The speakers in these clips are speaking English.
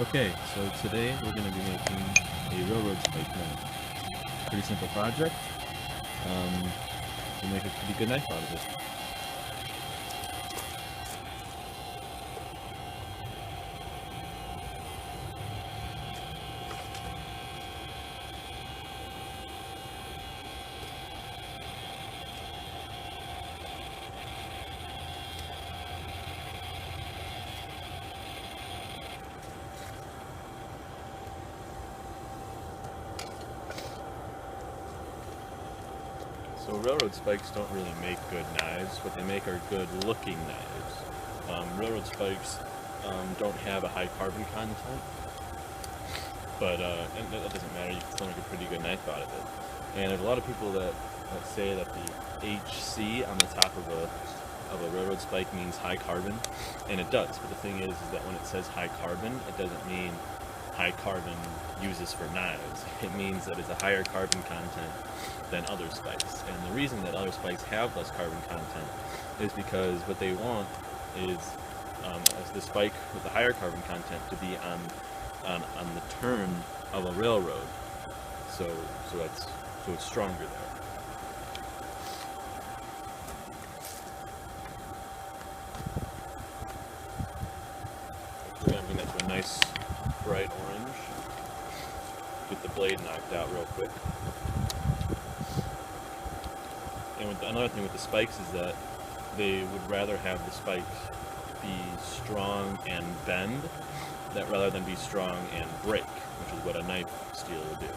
Okay, so today we're going to be making a railroad spike knife. Pretty simple project. We'll make a pretty good knife out of it. So railroad spikes don't really make good knives. What they make are good looking knives. Railroad spikes don't have a high carbon content, but and that doesn't matter. You can still make a pretty good knife out of it. And there's a lot of people that say that the HC on the top of a railroad spike means high carbon, and it does. But the thing is that when it says high carbon, it doesn't mean high carbon uses for knives. It means that it's a higher carbon content than other spikes. And the reason that other spikes have less carbon content is because what they want is as the spike with the higher carbon content to be on the turn of a railroad. So it's stronger there. We're gonna bring that to a nice bright orange. Get the blade knocked out real quick. And another thing with the spikes is that they would rather have the spike be strong and bend, rather than be strong and break, which is what a knife steel will do.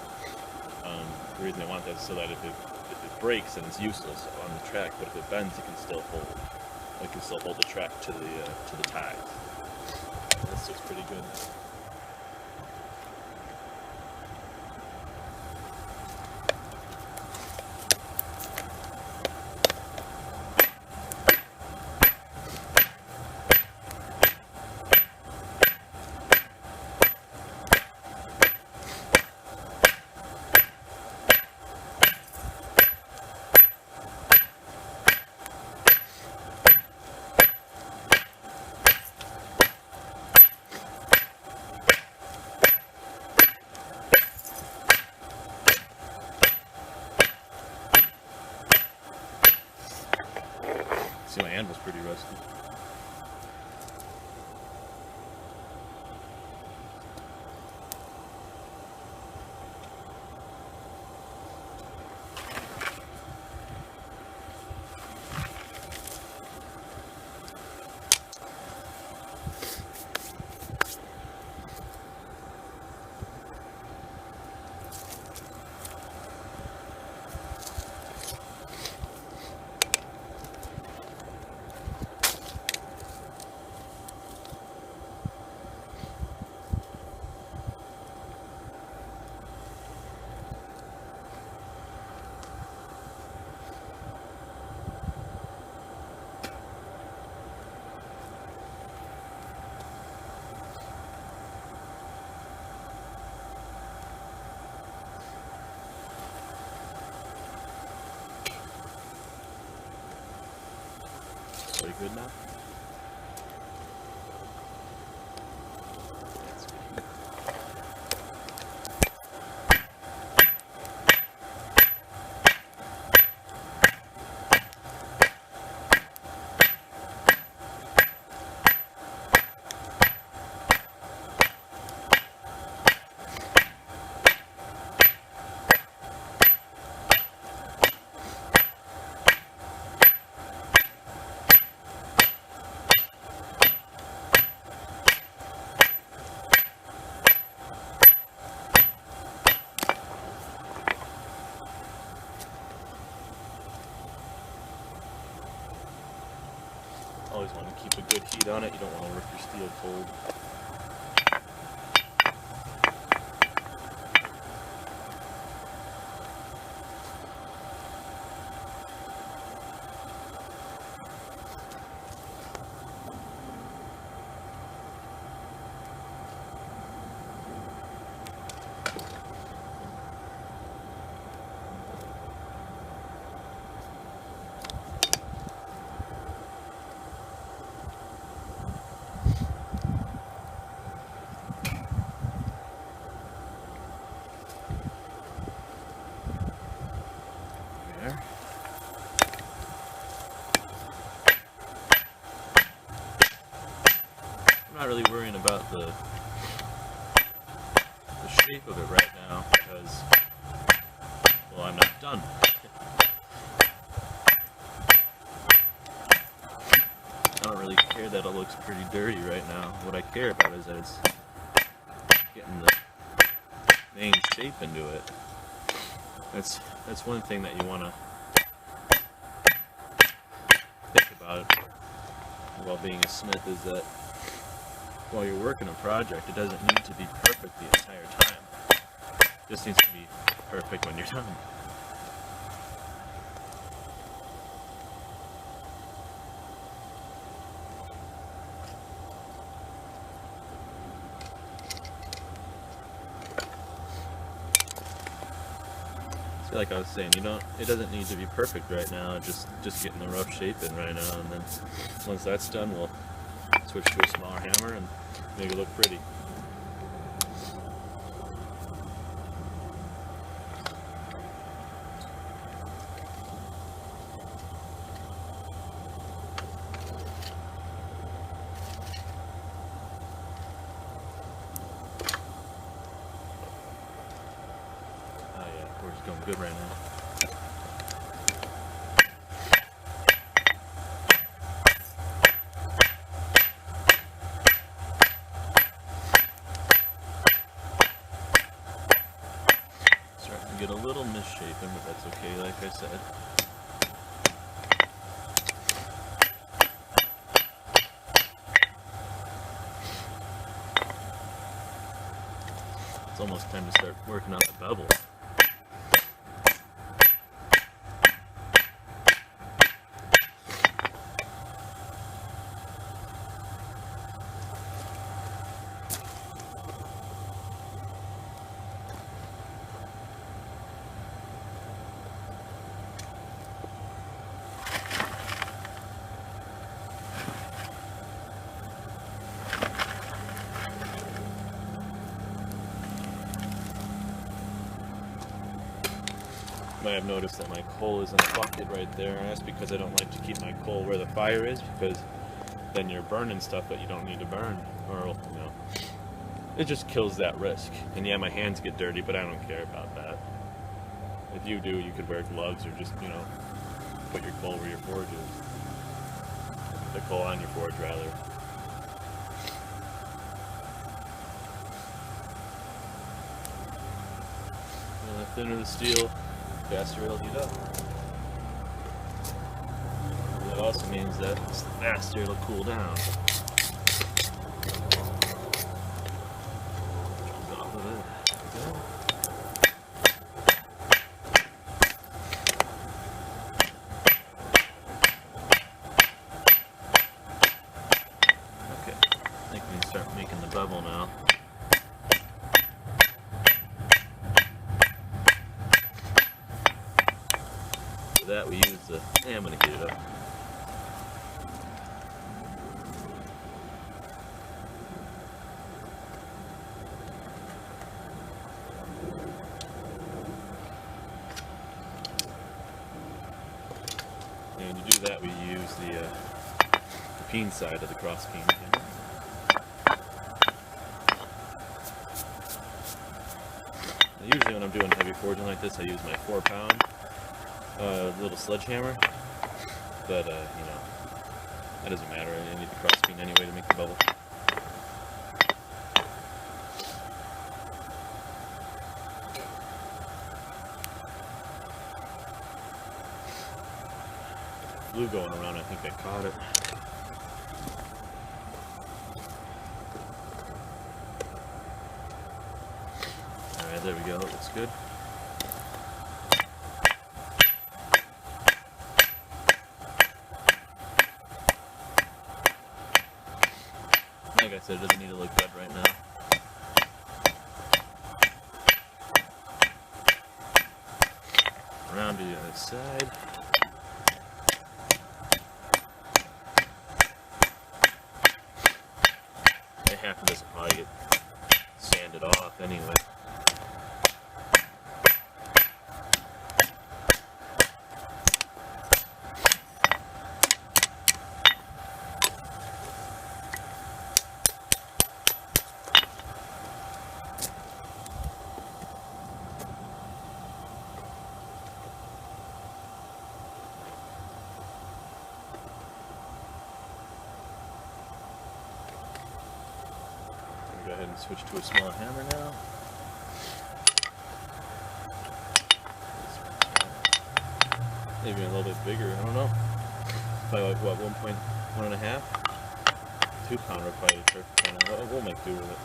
The reason they want that is so that if it breaks, then it's useless on the track, but if it bends, it can still hold. It can still hold the track to the ties. This looks pretty good. See, my anvil's pretty rusty. Pretty good now. Always want to keep a good heat on it. You don't want to work your steel cold. not really worrying about the shape of it right now because, well, I'm not done. I don't really care that it looks pretty dirty right now. What I care about is that it's getting the main shape into it. That's one thing that you want to think about while being a smith, is that while you're working a project, it doesn't need to be perfect the entire time. It just needs to be perfect when you're done. So like I was saying, it doesn't need to be perfect right now, just getting the rough shape in right now, and then once that's done, we'll switch to a smaller hammer and make it look pretty. Oh yeah, we're just going good right now. Get a little misshapen, but that's okay, like I said. It's almost time to start working on the bevel. You might have noticed that my coal is in a bucket right there, and that's because I don't like to keep my coal where the fire is, because then you're burning stuff that you don't need to burn, or it just kills that risk. And yeah, my hands get dirty, but I don't care about that. If you do, you could wear gloves, or just put your coal where your forge is. The coal on your forge, rather. And the thinner the steel, faster it'll heat up. That also means that the faster it'll cool down. Jump off of it. There we go. Okay, I think we can start making the bevel now. That we use the, I'm going to heat it up. And to do that, we use the peen side of the cross peen. Usually when I'm doing heavy forging like this, I use my 4-pound little sledgehammer, but that doesn't matter. I need the cross peen anyway to make the bevel. Glue going around, I think I caught it. Alright, there we go, that looks good. Like I said, it doesn't need to look good right now. Around to the other side. Half of this will probably get sanded off anyway. go ahead and switch to a small hammer now. Maybe a little bit bigger, I don't know. Probably like what, 1.5? 2 pounder probably the perfect. We'll make do with it.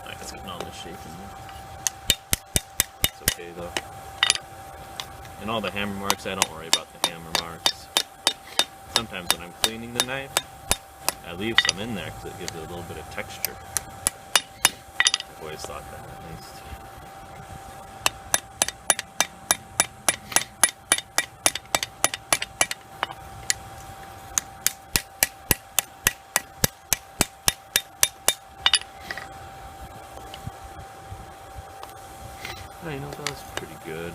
Alright, it's getting all misshapen. It's okay though. And all the hammer marks, I don't worry about the hammer marks. Sometimes when I'm cleaning the knife, I leave some in there because it gives it a little bit of texture. I've always thought that, at least. Oh, you know, that was pretty good.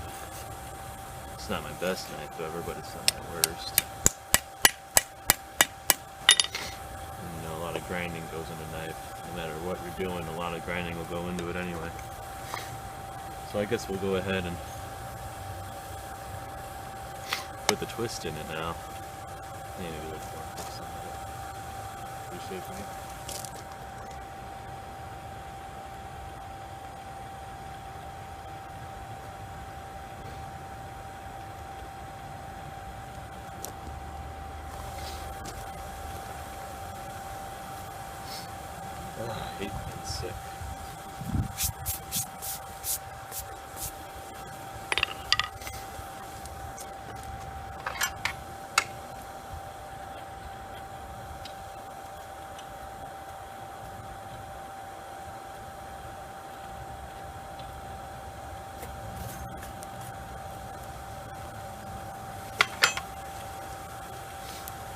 It's not my best knife ever, but it's not my worst. You know, a lot of grinding goes in a knife. No matter what you're doing, a lot of grinding will go into it anyway. So I guess we'll go ahead and put the twist in it now. Yeah, maybe look for some of it. Reshaping it. I hate being sick.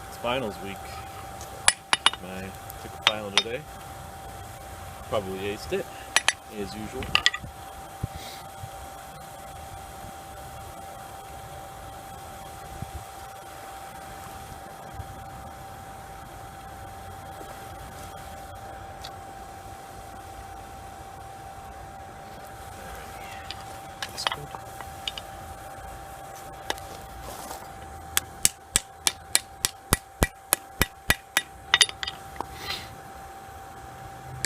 It's finals week. I took a final today. Probably aced it, as usual. That's good.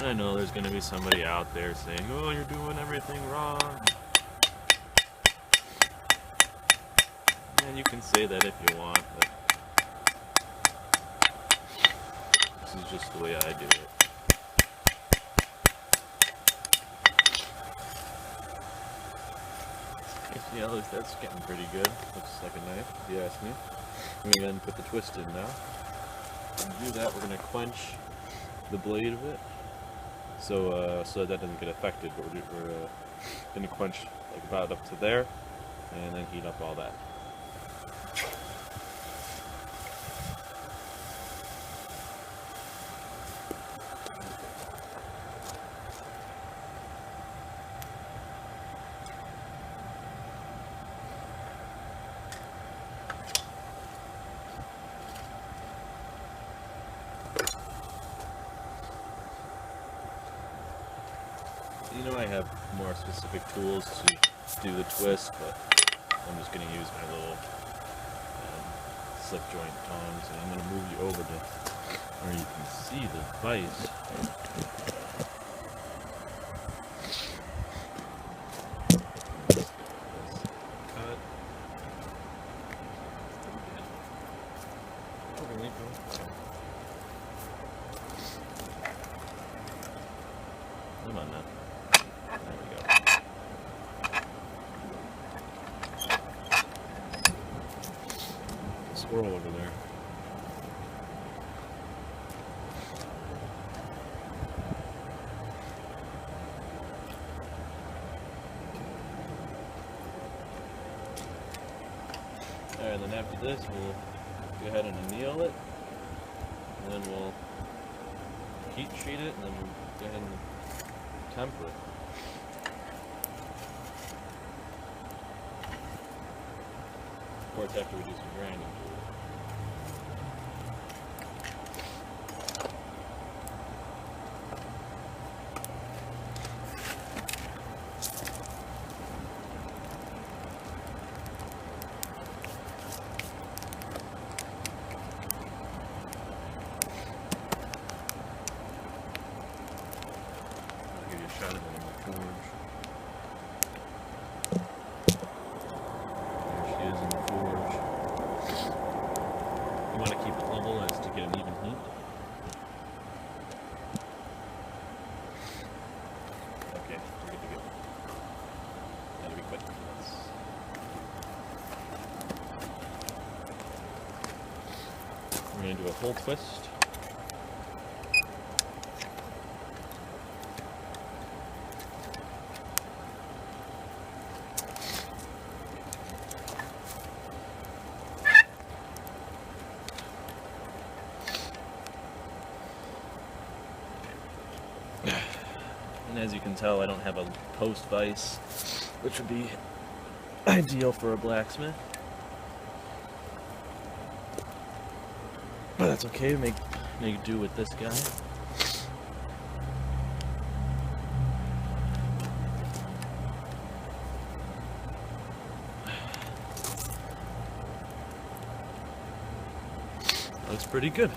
I know there's going to be somebody out there saying, oh, you're doing everything wrong. And you can say that if you want, but this is just the way I do it. Yeah, that's getting pretty good. Looks like a knife, if you ask me. I'm going to go ahead and put the twist in now. To do that, we're going to quench the blade of it. So that doesn't get affected, but we're going to quench like about up to there, and then heat up all that. You know, I have more specific tools to do the twist, but I'm just going to use my little slip joint tongs, and I'm going to move you over to where you can see the vise. Cut. Okay, come on now. There we go. Squirrel over there. Alright, then after this we'll go ahead and anneal it, and then we'll heat treat it, and then we'll go ahead and temper it. Of course, after we do some grinding to it. to keep it level as to get an even heat. Okay, we're good to go. Gotta be quick. We're going to do a whole twist. And as you can tell, I don't have a post vise, which would be ideal for a blacksmith. But that's okay, make do with this guy. Looks pretty good.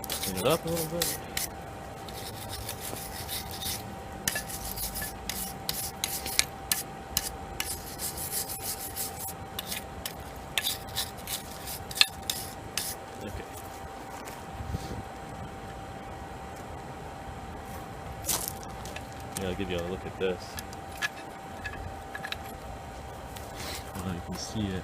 Clean it up a little bit. Okay. Yeah, I'll give you a look at this. You can see it.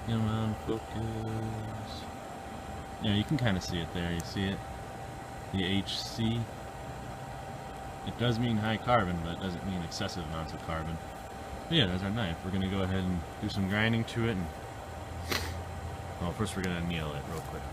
Come on, focus. Yeah, you can kind of see it there. You see it? The HC. It does mean high carbon, but it doesn't mean excessive amounts of carbon. But yeah, there's our knife. We're going to go ahead and do some grinding to it. And well, first we're going to anneal it real quick.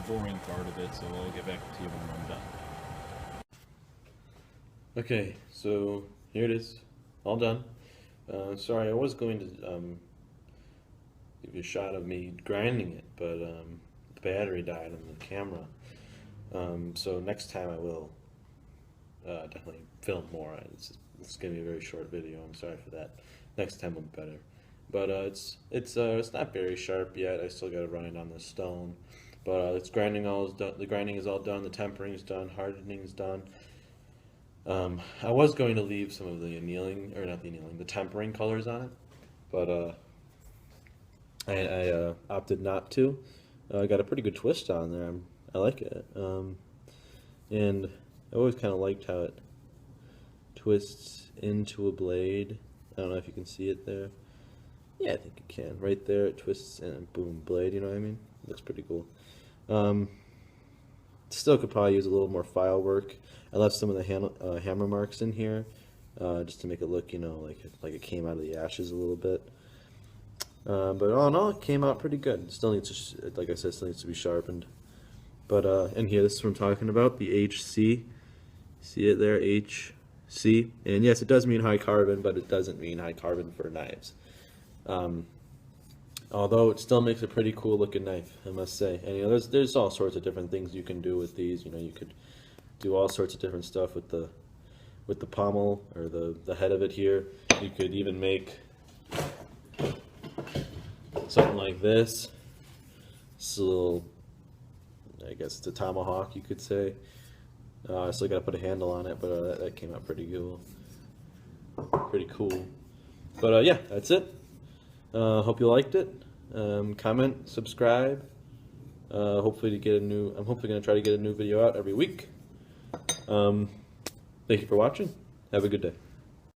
Boring part of it, so I'll get back to you when I'm done. Okay, so here it is, all done. Sorry, I was going to give you a shot of me grinding it, but the battery died on the camera. So next time I will definitely film more. It's going to be a very short video. I'm sorry for that. Next time will be better. But it's not very sharp yet. I still got to run it on the stone. But it's grinding all is done. The grinding is all done. The tempering is done. Hardening is done. I was going to leave some of the annealing, or not the annealing, the tempering colors on it, but I opted not to. I got a pretty good twist on there. I like it, and I always kind of liked how it twists into a blade. I don't know if you can see it there. Yeah, I think you can. Right there, it twists and boom, blade. You know what I mean? Looks pretty cool. Still could probably use a little more file work. I left some of the hammer marks in here, just to make it look, you know, like it came out of the ashes a little bit. But all in all, it came out pretty good. It still needs to, like I said, still needs to be sharpened. But and here, this is what I'm talking about, the HC. See it there, HC. And yes, it does mean high carbon, but it doesn't mean high carbon for knives. Although it still makes a pretty cool looking knife, I must say. And you know, there's all sorts of different things you can do with these. You know, you could do all sorts of different stuff with the pommel or the head of it here. You could even make something like this. It's a little, I guess it's a tomahawk, you could say. I still got to put a handle on it, but that came out pretty cool. Pretty cool. But yeah, that's it. Hope you liked it. Comment, subscribe. Hopefully I'm hopefully going to try to get a new video out every week. Thank you for watching. Have a good day.